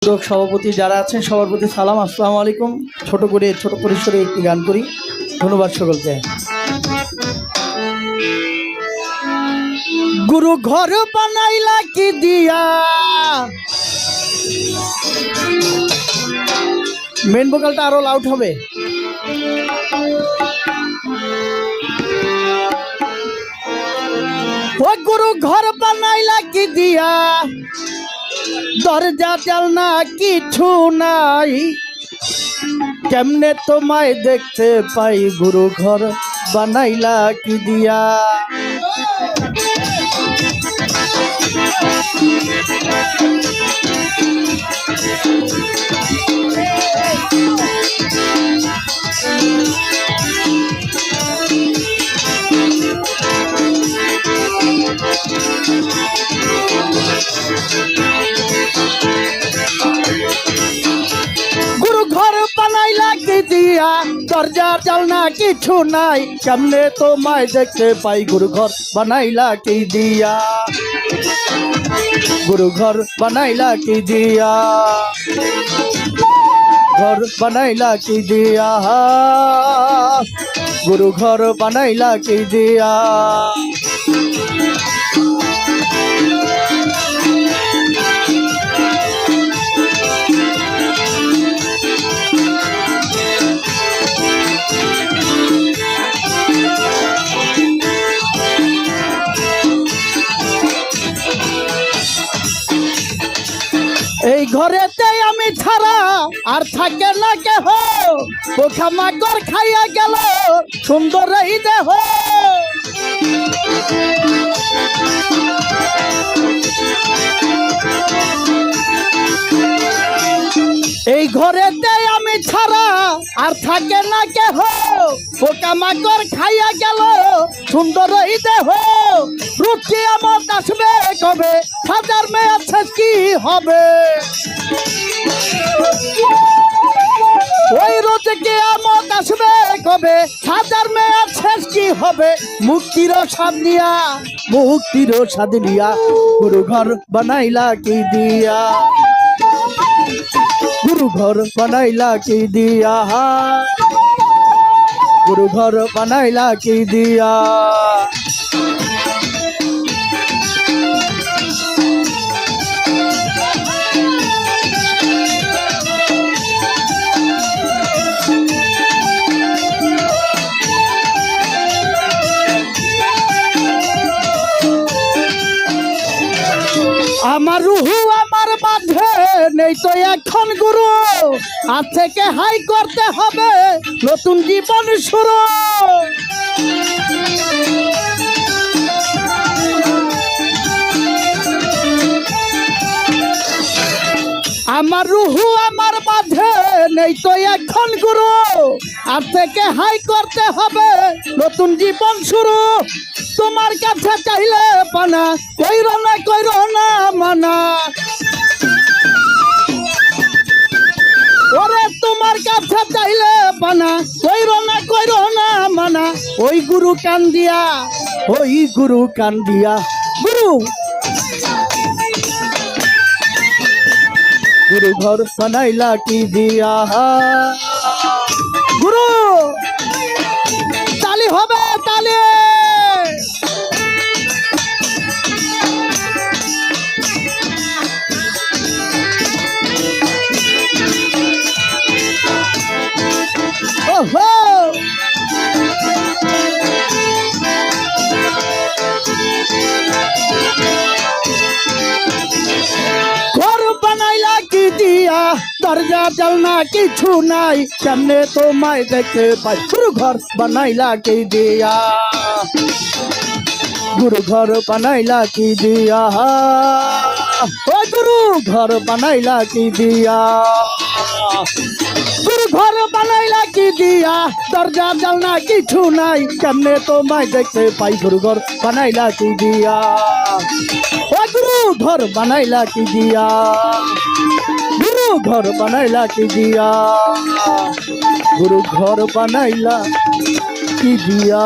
সভাপতি যারা আছেন সবার প্রতি সালাম, আসসালামু আলাইকুম। ছোট পরিসরে একটি গান করি। ধন্যবাদ সকলকে। গুরু ঘর বানাইলা কি দিয়া, মেন ভোকালটা আরো লাউড হবে। ও গুরু ঘর বানাইলা কি দিয়া, দরজা জানলা কিছু নাই, কেমনে তোমায় দেখতে পাই, গুরু ঘর বানাইলা কি দিয়া। দরজা জানলা কিছু নাই, কেমনে তোমায় দেখতে পাই, গুরু ঘর বানাইলা কি দিয়া, গুরু ঘর বানাইলা কি দিয়া, ঘর বানাইলা কি দিয়া, গুরু ঘর বানাইলা কি দিয়া। এই ঘরেতে আমি ছাড়া আর থাকে না কেহ, পোখা মাকড় খাইয়া গেল সুন্দর এই দেহ। এই ঘরেতে আমি ছাড়া আর থাকে না কেহ, পোকা মাকড় খাইয়া গেল সুন্দর এই দেহ। রুচি আমার আসবে কবে, হাজার মেয়ে আছে কি হবে, ওই রোজে কি আমার আসবে কবে, হাজার মেয়ে আছে কি হবে। মুক্তির স্বাদ নিয়া, মুক্তির স্বাদ নিয়া, গুরু ঘর বানাইলা কি দিয়া, গুরু ঘর বানাইলা কি দিয়া, গুরু ঘর বানাইলা কি দিয়া। আমার রুহু আমার বাঁধে নেই তো এখন গুরু, আজ থেকে হাই করতে হবে নতুন জীবন শুরু। আমার রুহু আমার বাঁধে নেই তো এখন গুরু, আজ থেকে হাই করতে হবে নতুন জীবন শুরু। তোমার কাছে চাইলে পানা, কইরো না মানা, ওরে তোমার কাছে চাইলে পানা, কইরো না মানা। ওই গুরু কান দিয়া, ওই গুরু কান দিয়া, গুরু গুরু ঘর বানাইলা কি দিয়া, গুরু তালি হবে তালি। ঘর বানাইলা কি দিয়া, দরজা জানলা কিছু নাই, কেমনে তোমায় দেখতে পাই, গুরু ঘর বানাইলা কি দিয়া, গুরু ঘর বানাইলা কি দিয়া, ও গুরু ঘর বানাইলা কি দিয়া, গুরু ঘর বানাইলা কি দিয়া, দরজা জানলা কিছু নাই, কেমনে তোমায় দেখতে পাই, গুরু ঘর বানাইলা কি দিয়া, ও গুরু ঘর বানাইলা কি দিয়া, গুরু ঘর বানাইলা কি দিয়া, গুরু ঘর বানাইলা কি দিয়া।